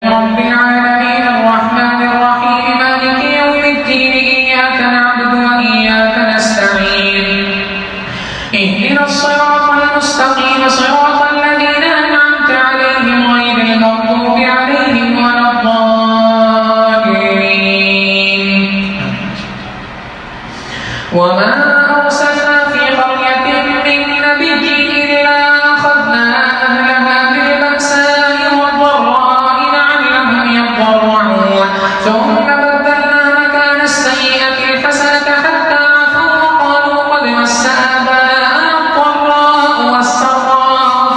رب العالمين الرحمن الرحيم مالك يوم الدين إياك نعبد وإياك نستعين اهدنا الصراط المستقيم صراط الذين أنعمت عليهم غير المغضوب عليهم ولا الضالين وما أرسلنا في قرية من نبي إلا أخذنا أهلها بالبأساء والضراء لعلهم يضرعون ثم بدلنا مكان السيئة الحسنة حتى عفوا وقالوا قد مس آباءنا الضراء والسراء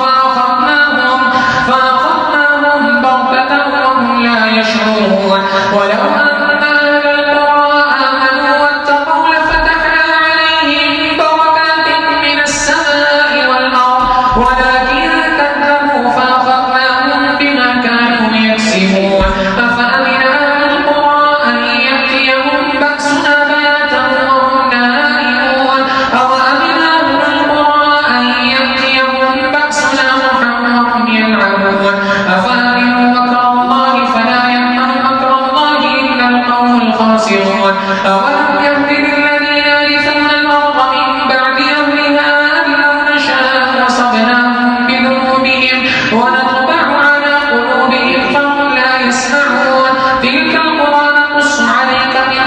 فأخذناهم بغتة وهم لا يشعرون ولو أن أهل القرى آمنوا واتقوا لفتحنا عليهم بركات من السماء والأرض ولكن كذبوا فأخذناهم بما كانوا يكسبون أفأمن أهل القرى أن يأتيهم بأسنا بياتا وهم نائمون أوأمن أهل القرى أن يأتيهم بأسنا ضحى وهم يلعبون أفأمنوا مكر الله فلا يأمن مكر الله إلا القوم الخاسرون أولم يهد للذين يرثون الأرض من بعد أهلها أن لو نشاء أصبناهم بذنوبهم ونطبع على قلوبهم فهم لا يسمعون تلك القرى نقص عليك من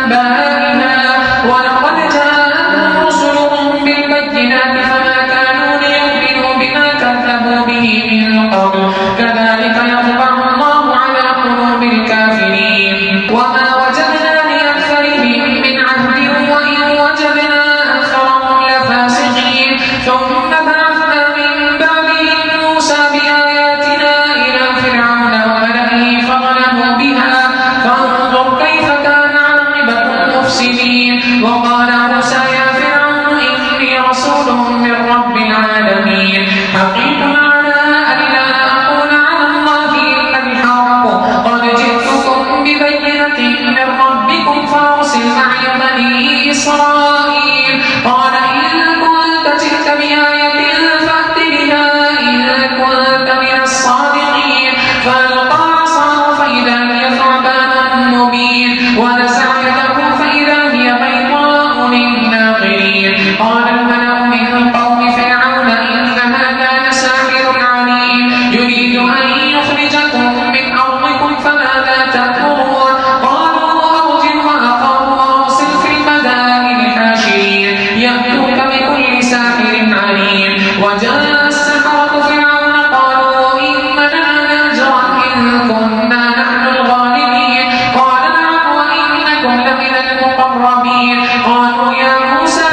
أنبائها ولقد جاءتهم رسلهم بالبينات فما كانوا ليؤمنوا بما كذبوا به من قبل كذلك يطبع الله على قلوب الكافرين وما وجدنا لأكثرهم من عهد وإن وجدنا أكثرهم لفاسقين ثم بعثنا من بعدهم موسى بآياتنا إلى فرعون وملئه فظلموا بها فانظر كيف كان عاقبة المفسدين وقال موسى يا فرعون إني رسول من رب العالمين حقيق على ألا أقول على الله إلا الحق قد جئتكم ببينة من ربكم فأرسل معي بني إسرائيل قال إن كنت جئت بآية فأت بها إن كنت من الصادقين فألقى عصاه فإذا هي ثعبان مبين ونزع يده فإذا هي بيضاء للناظرين قال الملأ من قوم فرعون إن هذا لساحر عليم يريد أن يخرجكم من أرضكم فماذا تأمرون قالوا أرجه وأخاه وأرسل في المدائن حاشرين يأتوك بكل ساحر عليم وجاء السحرة فرعون قالوا إن لنا لأجرا إن كنا نحن الغالبين قال نعم وإنكم لمن المقربين قالوا يا موسى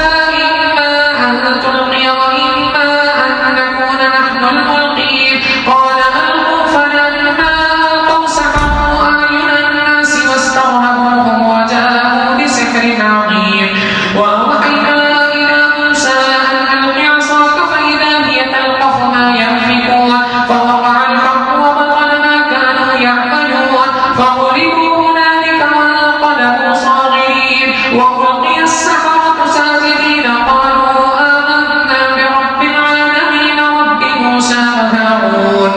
إما أن تلقي وإما أن نكون نحن الملقين قال ألقوا فلما ألقوا سحروا أعين الناس واسترهبوهم وجاءوا بسحر عظيم وأوحينا إلى موسى أن ألق عصاك فإذا هي تلقف ما يأفكون فوقع الحق وبطل ما كانوا يعملون فغلبوا هنالك وانقلبوا صاغرين وألقي السحرة ساجدين قالوا آمنا برب العالمين رب موسى وهارون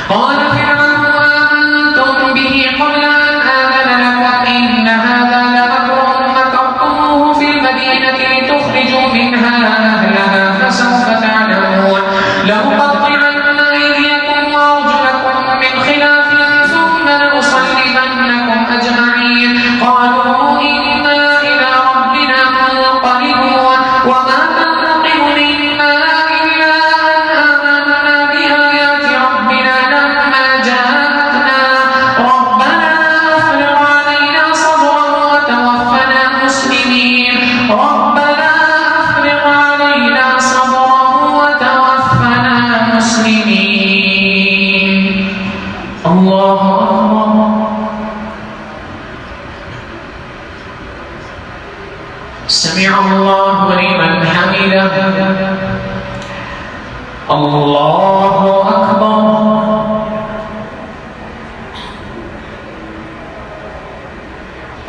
قال فرعون آمنتم به قبل أن آذن لكم إن هذا لمكر مكرتموه في المدينة لتخرجوا منها أهلها فسوف تعلمون لأقطعن أيديكم وأرجلكم من خلاف ثم لأصلبنكم أجمعين قالوا إنا إلى ربنا منقلبون وما تنقم منا إلا أن آمنا بآيات ربنا لما جاءتنا ربنا أفرغ علينا صبرا وتوفنا مسلمين ربنا أفرغ علينا صبرا وتوفنا مسلمين الله أكبر سمع الله لمن حمده الله أكبر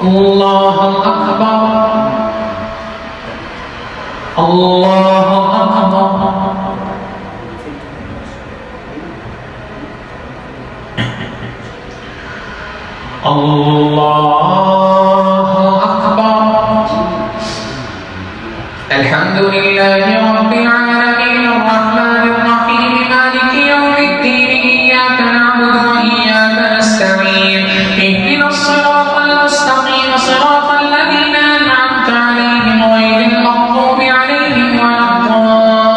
الله أكبر الله أكبر الله أكبر. الحمد لله رب العالمين الرحمن الرحيم مالك يوم الدين إياك نعبد وإياك نستعين اهدنا الصراط المستقيم صراط الذين أنعمت عليهم غير المغضوب عليهم ولا الضالين.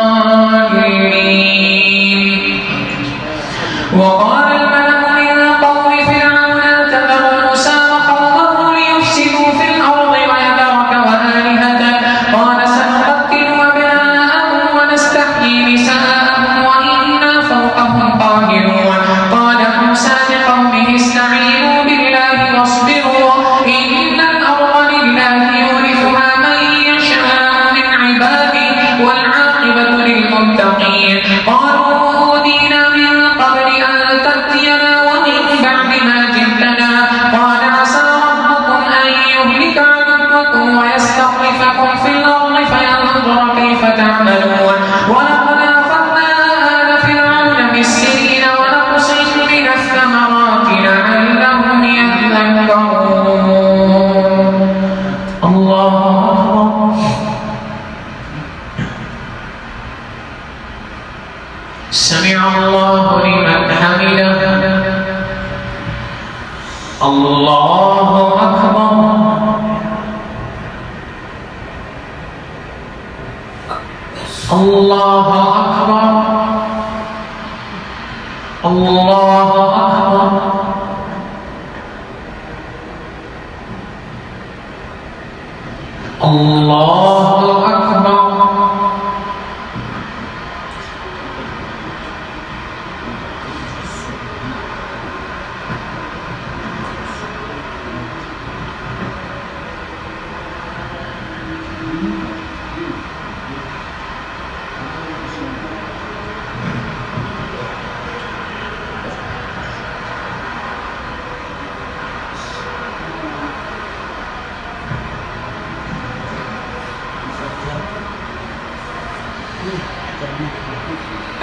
وقال الملأ من قوم فرعون أتذر موسى وقومه ليفسدوا في الأرض ويذرك وآلهتك قال سنقتل أبناءهم ونستحيي نساءهم وإنا فوقهم قاهرون. قال موسى لقومه استعينوا بالله واصبروا إن الأرض لله يورثها من يشاء من عباده والعاقبة للمتقين. قالوا أوذينا من قبل أن تأتينا ومن بعد ما جئتنا قال عسى ربكم أن يهلك عدوكم ويستخلفكم في الأرض فينظر كيف تعملون. ولقد أخذنا آل فرعون بالسنين ونقص من الثمرات لعلهم يذكرون. الله أكبر. سمع الله لمن حمده. الله أكبر. الله أكبر. الله أكبر. الله أكبر.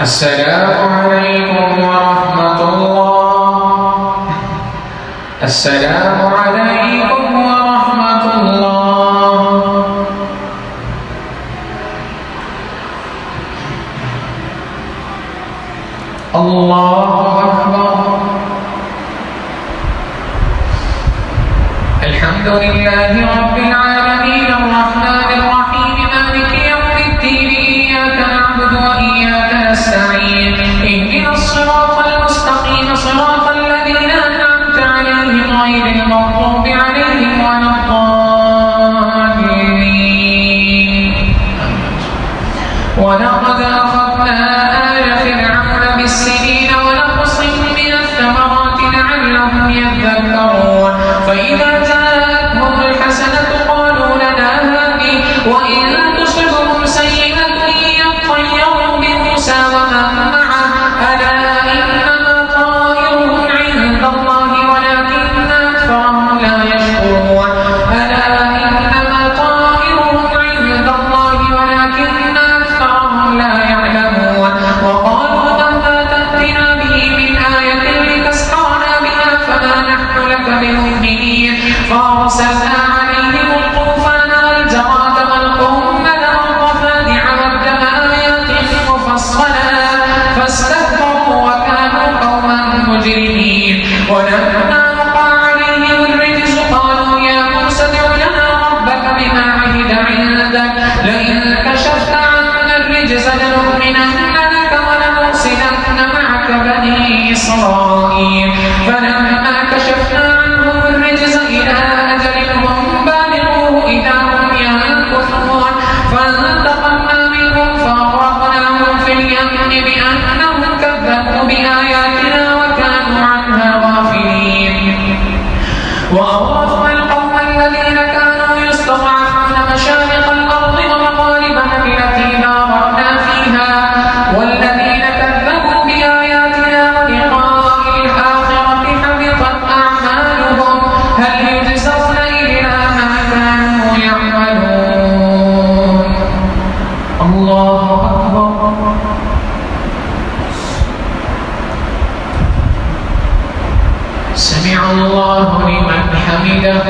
السلام عليكم ورحمة الله. السلام عليكم ورحمة الله. الله أكبر. الحمد لله رب العالمين الرحمن الرحيم مالك يوم الدين إياك نعبد وإياك نستعين اهدنا الصراط المستقيم صراط الذين أنعمت عليهم غير المغضوب عليهم ولا الضالين. ولقد أخذنا آل فرعون بالسنين ونقص من الثمرات لعلهم يذكرون. فإذا جاءتهم الحسنة قالوا لنا هذه وإن تصبهم سيئة يطيروا بموسى ومن معه ألا إنما طائرهم عند الله ولكن أكثرهم لا يشكرون. ألا إنما طائرهم عند الله ولكن أكثرهم لا يعلمون. وقالوا مهما تأتنا به من آية لتسحرنا بها فما نحن لك بمؤمنين. فأرسلنا عليهم الطوفان والجراد والقمل والضفادع والدم آيات مفصلات فاستكبروا وكانوا قوما مجرمين. ولما وقع عليهم الرجز قالوا يا موسى ادع لنا ربك بما عهد عندك لئن كشفت عنا الرجز لنؤمنن لك ولنرسلن معك بني إسرائيل. فلما كشفنا عنهم الرجز إلى أجل هم بالغوه إذا هم ينكثون فانتقمنا منهم فأغرقناهم في اليم بأنهم كذبوا بآياتنا وكانوا عنها غافلين. وأورثنا القوم الذين كانوا يستضعفون مشارق الأرض ومغاربها التي باركنا فيها والذين كذبوا بآياتنا ولقاء الآخرة حبطت سمع الله لمن حمده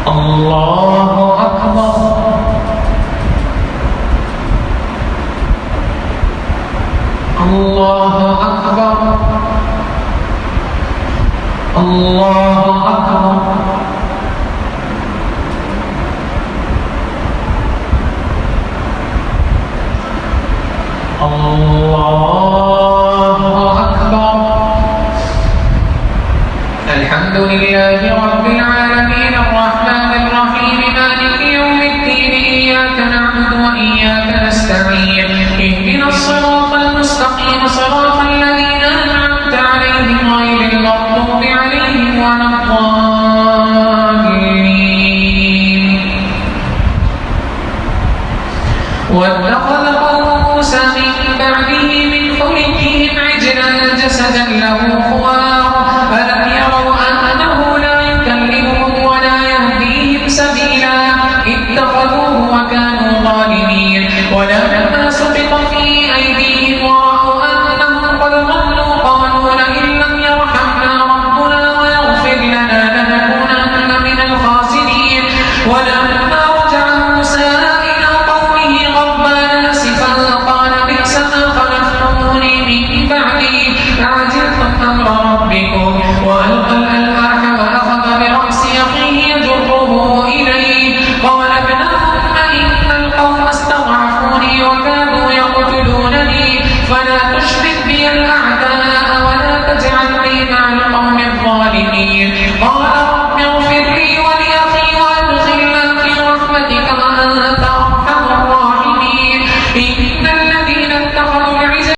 الله أكبر الله أكبر الله أكبر الله أكبر. الحمد لله رب العالمين الرحمن الرحيم مالك يوم الدين إياك نعبد وإياك نستعين اهدنا الصراط المستقيم صراط الذين أنعمت عليهم غير المغضوب عليهم ولا الضالين. واتخذ قوم موسى من بعده من حليهم عجلا جسدا له خوار ألم يروا أنه لا يكلمهم ولا يهديهم سبيلا اتخذوه وكانوا ظالمين. ولما سقط في أيديهم ورأوا أنهم قد ضلوا قالوا لئن لم يرحمنا ربنا ويغفر لنا لنكونن من الخاسرين. ولما رجع موسى إلى قومه غضبان آسفا قال بئس ما خلفتموني من بعدي أعجلتم أمر ربكم وألقى الألواح وأخذ برأس أخيه يجره إليه قال ابن أم إن القوم استضعفوني وكادوا يقتلونني فلا تشرك بي الأعداء ولا تجعلني مع القوم الظالمين. قال